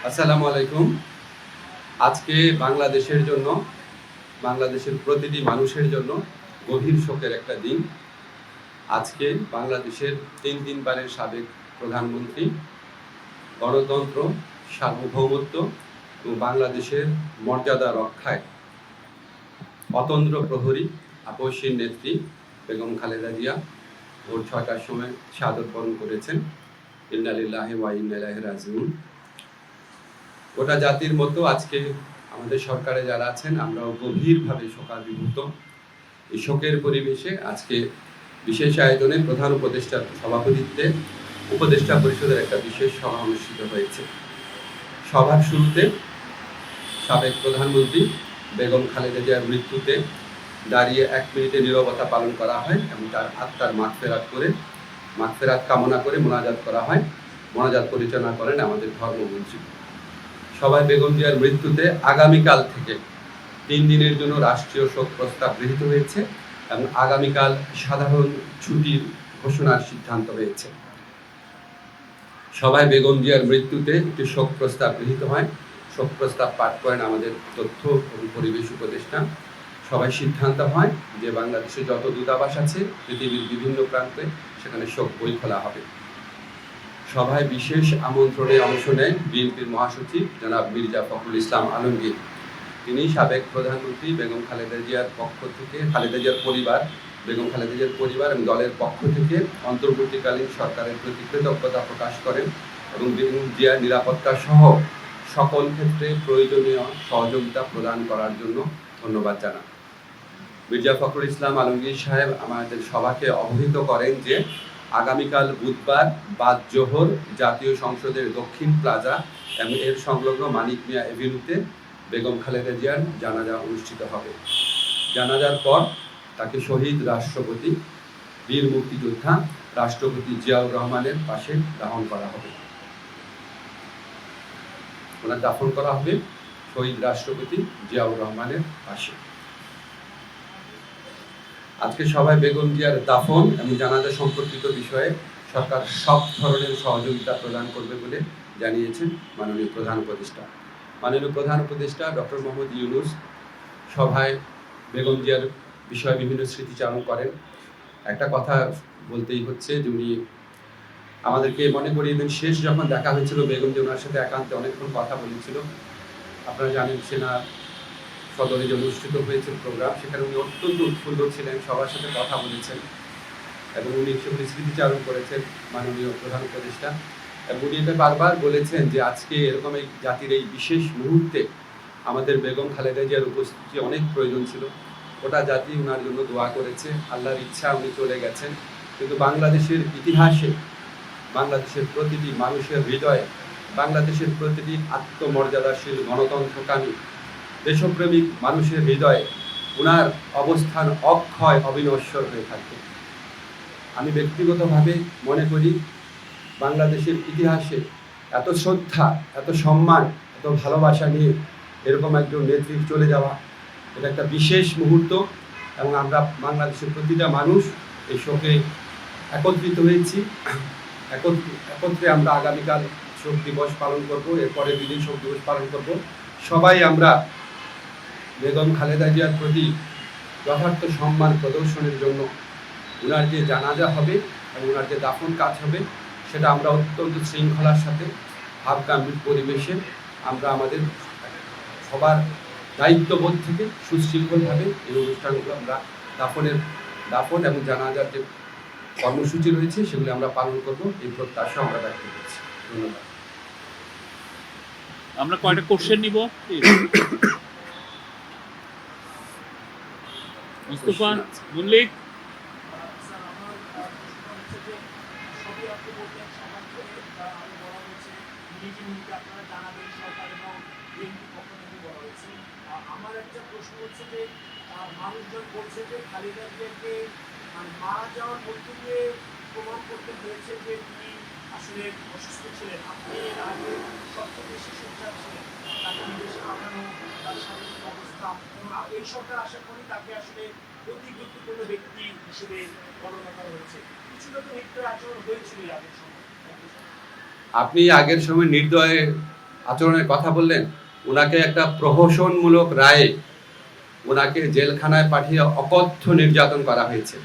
আসসালামু আলাইকুম। আজকে বাংলাদেশের জন্য, বাংলাদেশের প্রতিটি মানুষের জন্য গভীর শোকের একটা দিন। আজকে বাংলাদেশের 3 বারের সাবেক প্রধানমন্ত্রী, গণতন্ত্র, সার্বভৌমত্ব এবং বাংলাদেশের মর্যাদা রক্ষায় অতন্দ্র প্রহরী আপসীর নেত্রী বেগম খালেদা জিয়া ভোর 6টার সময় শাহাদত বরণ করেছেন। ইন্না লিল্লাহি ওয়া ইন্না ইলাইহি রাজিউন। গোটা জাতির মতো আজকে আমাদের সরকারে যারা আছেন আমরাও গভীরভাবে শোকাভিভূত। এই শোকের পরিবেশে আজকে বিশেষ আয়োজনে প্রধান উপদেষ্টার সভাপতিত্বে উপদেষ্টা পরিষদের একটা বিশেষ সভা অনুষ্ঠিত হয়েছে। সভার শুরুতে সাবেক প্রধানমন্ত্রী বেগম খালেদা জিয়ার মৃত্যুতে দাঁড়িয়ে 1 মিনিটে নীরবতা পালন করা হয় এবং তার আত্মার মাগফিরাত কামনা করে মোনাজাত করা হয়। মোনাজাত পরিচালনা করেন আমাদের ধর্মমন্ত্রী। সবাই বেগম জিয়ার মৃত্যুতে আগামীকাল থেকে 3 দিনের জন্য রাষ্ট্রীয় শোক প্রস্তাব গৃহীত হয়েছে এবং আগামীকাল সাধারণ ছুটির ঘোষণার সিদ্ধান্ত হয়েছে। সবাই বেগম জিয়ার মৃত্যুতে একটি শোক প্রস্তাব গৃহীত হয়। শোক প্রস্তাব পাঠ করেন আমাদের তথ্য এবং পরিবেশ উপদেষ্টা। সবাই সিদ্ধান্ত হয় যে বাংলাদেশে যত দূতাবাস আছে পৃথিবীর বিভিন্ন প্রান্তে সেখানে শোক বই খোলা হবে। সভায় বিশেষ আমন্ত্রণে অংশ নেন বিএনপির মহাসচিব জনাব মির্জা ফখরুল ইসলাম আলমগীর। তিনি সাবেক প্রধানমন্ত্রী বেগম খালেদা জিয়ার পক্ষ থেকে বেগম খালেদা জিয়ার পরিবার এবং দলের পক্ষ থেকে অন্তর্বর্তীকালীন সরকারের প্রতি কৃতজ্ঞতা প্রকাশ করেন এবং বেগম জিয়ার নিরাপত্তা সহ সকল ক্ষেত্রে প্রয়োজনীয় সহযোগিতা প্রদান করার জন্য ধন্যবাদ জানান। মির্জা ফখরুল ইসলাম আলমগীর সাহেব আমাদের সভাকে অবহিত করেন যে আগামীকাল বুধবার বাদ জোহর জাতীয় সংসদের দক্ষিণ প্লাজা এবং এর সংলগ্ন মানিক মিয়া এভিনিউতে বেগম খালেদা জিয়ার জানাজা অনুষ্ঠিত হবে। জানাজার পর তাকে শহীদ রাষ্ট্রপতি, বীর মুক্তিযোদ্ধা রাষ্ট্রপতি জিয়াউর রহমানের পাশে দাফন করা হবে। ওনার দাফন করা হবে শহীদ রাষ্ট্রপতি জিয়াউর রহমানের পাশে। আজকে সবাই বেগম জিয়ার দাফন এবং জানাজা সম্পর্কিত বিষয়ে সরকার সব ধরনের সহযোগিতা প্রদান করবে বলে জানিয়েছেন মাননীয় প্রধান উপদেষ্টা। মাননীয় প্রধান উপদেষ্টা ডক্টর মোহাম্মদ ইউনূস সভায় বেগম জিয়ার বিষয়ে বিভিন্ন স্মৃতিচারণ করেন। একটা কথা বলতেই হচ্ছে যে উনি আমাদেরকে মনে করিয়ে দেন, শেষ যখন দেখা হয়েছিল বেগম জিয়া ওনার সাথে একান্তে অনেকক্ষণ কথা বলেছিল। আপনারা জানেন সেনা সদরে যে অনুষ্ঠিত হয়েছিল প্রোগ্রাম, সেখানে উনি অত্যন্ত উৎফুল্ল ছিলেন, সবার সাথে কথা বলেছেন এবং উনি সেগুলি স্মৃতিচারণ করেছেন মাননীয় প্রধান উপদেষ্টা। এবং উনি এটা বারবার বলেছেন যে আজকে এরকম এই জাতির এই বিশেষ মুহূর্তে আমাদের বেগম খালেদা জিয়ার উপস্থিতি অনেক প্রয়োজন ছিল। গোটা জাতি ওনার জন্য দোয়া করেছে, আল্লাহর ইচ্ছা উনি চলে গেছেন। কিন্তু বাংলাদেশের ইতিহাসে, বাংলাদেশের প্রতিটি মানুষের হৃদয়ে, বাংলাদেশের প্রতিটি আত্মমর্যাদাশীল গণতন্ত্রকামী দেশপ্রেমিক মানুষের হৃদয়ে ওনার অবস্থান অক্ষয় অবিনশ্বর হয়ে থাকবে। আমি ব্যক্তিগতভাবে মনে করি বাংলাদেশের ইতিহাসে এত শ্রদ্ধা, এত সম্মান, এত ভালোবাসা নিয়ে এরকম একজন নেত্রী চলে যাওয়া, এটা একটা বিশেষ মুহূর্ত এবং আমরা বাংলাদেশের প্রতিটা মানুষ এই শোকে একত্রিত হয়েছি। একত্রে আমরা আগামীকাল শোক দিবস পালন করব, এরপরে 2 দিন শোক দিবস পালন করব। সবাই আমরা বেগম খালেদা জিয়ার প্রতি যথার্থ সম্মান প্রদর্শনের জন্য ওনার যে জানাজা হবে এবং ওনার যে দাফন কাজ হবে সেটা আমরা অত্যন্ত শৃঙ্খলার সাথে ভাবগাম্ভীর পরিবেশে আমরা আমাদের সবার দায়িত্ববোধ থেকে সুশৃঙ্খলভাবে এই অনুষ্ঠানগুলো আমরা দাফন এবং জানাজার যে কর্মসূচি রয়েছে সেগুলো আমরা পালন করব, এই প্রত্যাশা আমরা ব্যক্ত করছি। ধন্যবাদ। আমরা কয়টা কোশ্চেন নিব? মুস্তফা মল্লিক। আমার একটা প্রশ্ন হচ্ছে যে মানুষজন বলছে যে খালেদা জিয়াকে মারা যাওয়ার মধ্যে দিয়ে প্রমাণ করতে হয়েছে যে তিনি আসলে অসুস্থ ছিলেন। আপনি এর আগে সবচেয়ে বেশি সোচ্চার ছিলেন, তাকে বিদেশে পাঠানো, তার শারীরিক অবস্থা এবং এই সরকার আশা করি তাকে আসলে অতি গুরুত্বপূর্ণ ব্যক্তি হিসেবে গণনা করা হয়েছে। কিছুটা তো নির্দয় আচরণ হয়েছিল আগের সময়। আপনি আগের সময় নির্দয় আচরণের কথা বললেন, ওনাকে একটা প্রহসনমূলক রায়ে ওনাকে জেলখানায় পাঠিয়ে অকথ্য নির্যাতন করা হয়েছে।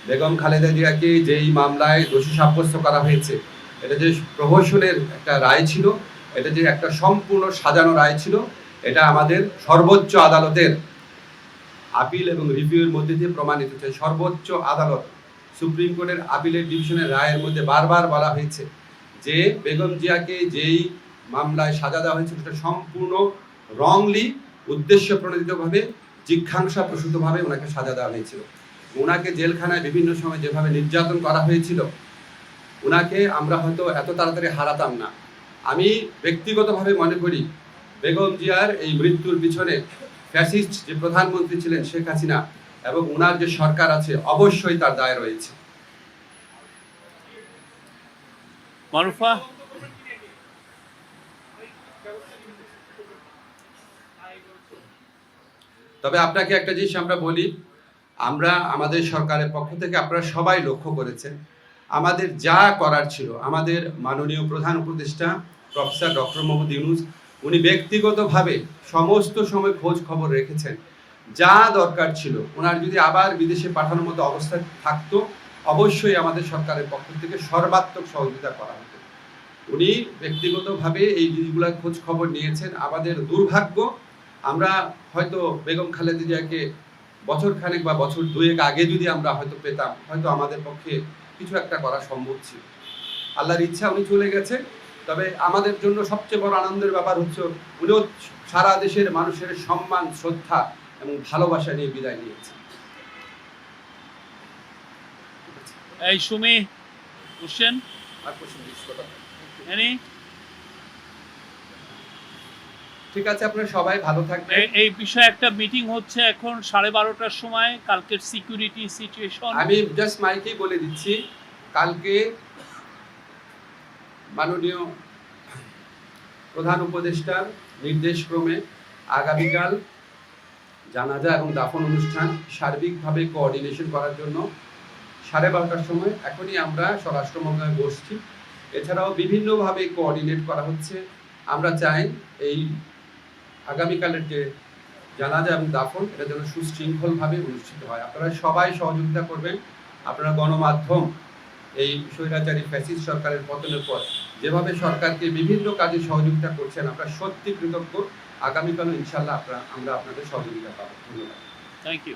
বেগম খালেদা জিয়াকে যেই মামলায় দোষী সাব্যস্ত করা হয়েছে, এটা যে প্রহসনের একটা রায় ছিল, এটা যে একটা সম্পূর্ণ সাজানো রায় ছিল, এটা আমাদের সর্বোচ্চ আদালতের আপিল এবং রিভিউয়ের মধ্যে দিয়ে প্রমাণিত হয়েছে। সর্বোচ্চ আদালত সুপ্রিম কোর্টের আপিলের ডিভিশনের রায়ের মধ্যে বারবার বলা হয়েছে যে বেগম জিয়াকে যেই মামলায় সাজা দেওয়া হয়েছিল সেটা সম্পূর্ণ রংলি, উদ্দেশ্য প্রণোদিতভাবে, জিজ্ঞাসা প্রসূতভাবে ওনাকে সাজা দেওয়া হয়েছিল। ওনাকে জেলখানায় বিভিন্ন সময় যেভাবে নির্যাতন করা হয়েছিল, ওনাকে আমরা হয়তো এত তাড়াতাড়ি হারাতাম না। আমি ব্যক্তিগতভাবে মনে করি বেগম জিয়ার এই মৃত্যুর পিছনে ফ্যাসিস্ট যে প্রধানমন্ত্রী ছিলেন শেখ হাসিনা এবং ওনার যে সরকার আছে, অবশ্যই তার দায় রয়েছে। মারুফা, তবে আপনাকে একটা জিনিস আমরা বলি, আমরা আমাদের সরকারের পক্ষ থেকে আপনারা সবাই লক্ষ্য করেছেন, আমাদের যা করার ছিল, আমাদের মাননীয় প্রধান উপদেষ্টা প্রফেসর ডক্টর মোহাম্মদ ইউনূস উনি ব্যক্তিগতভাবে সমস্ত সময় খোঁজ খবর রেখেছেন। যা দরকার ছিল, ওনার যদি আবার বিদেশে পাঠানোর মতো অবস্থা থাকতো, অবশ্যই আমাদের সরকারের পক্ষ থেকে সর্বাত্মক সহযোগিতা করা হতো। উনি ব্যক্তিগতভাবে এই জিনিসগুলোর খোঁজ খবর নিয়েছেন। আমাদের দুর্ভাগ্য, আমরা হয়তো বেগম খালেদা জিয়াকে বছর খানেক বা বছর দুয়েক আগে যদি আমরা হয়তো পেতাম, হয়তো আমাদের পক্ষে কিছু একটা করা সম্ভব ছিল। আল্লাহর ইচ্ছা উনি চলে গেছে। তবে আমাদের জন্য সবচেয়ে বড় আনন্দের ব্যাপার হচ্ছে উনিও সারা দেশের মানুষের সম্মান, শ্রদ্ধা এবং ভালোবাসা নিয়ে বিদায় নিয়েছে। এই সুমি, কোশ্চেন আর প্রশ্ন জিজ্ঞেস করা? এনি? ঠিক আছে, আপনারা সবাই ভালো থাকবেন। এই বিষয়ে একটা মিটিং হচ্ছে এখন 12:30টার সময়, কালকের সিকিউরিটি সিচুয়েশন। আমি জাস্ট মাইকেই বলে দিচ্ছি, কালকে মাননীয় প্রধান উপদেষ্টার নির্দেশক্রমে আগামীকাল জানাজা এবং দাফন অনুষ্ঠান সার্বিকভাবে কোঅর্ডিনেশন করার জন্য 12:30টার সময় এখনই আমরা স্বরাষ্ট্র মন্ত্রণালয়ে বসছি। এছাড়াও বিভিন্নভাবে কোঅর্ডিনেট করা হচ্ছে। আমরা চাই এই আগামীকালের যে জানাজা এবং দাফন, এটা যেন সুশৃঙ্খলভাবে অনুষ্ঠিত হয়। আপনারা সবাই সহযোগিতা করবেন। আপনারা গণমাধ্যম এই স্বৈরাচারী ফ্যাসিস্ট সরকারের পতনের পর যেভাবে সরকারকে বিভিন্ন কাজে সহযোগিতা করছেন, আমরা সত্যি কৃতজ্ঞ। আগামীকালও ইনশাল্লাহ আমরা আপনাদের সহযোগিতা পাবো। ধন্যবাদ। Thank you.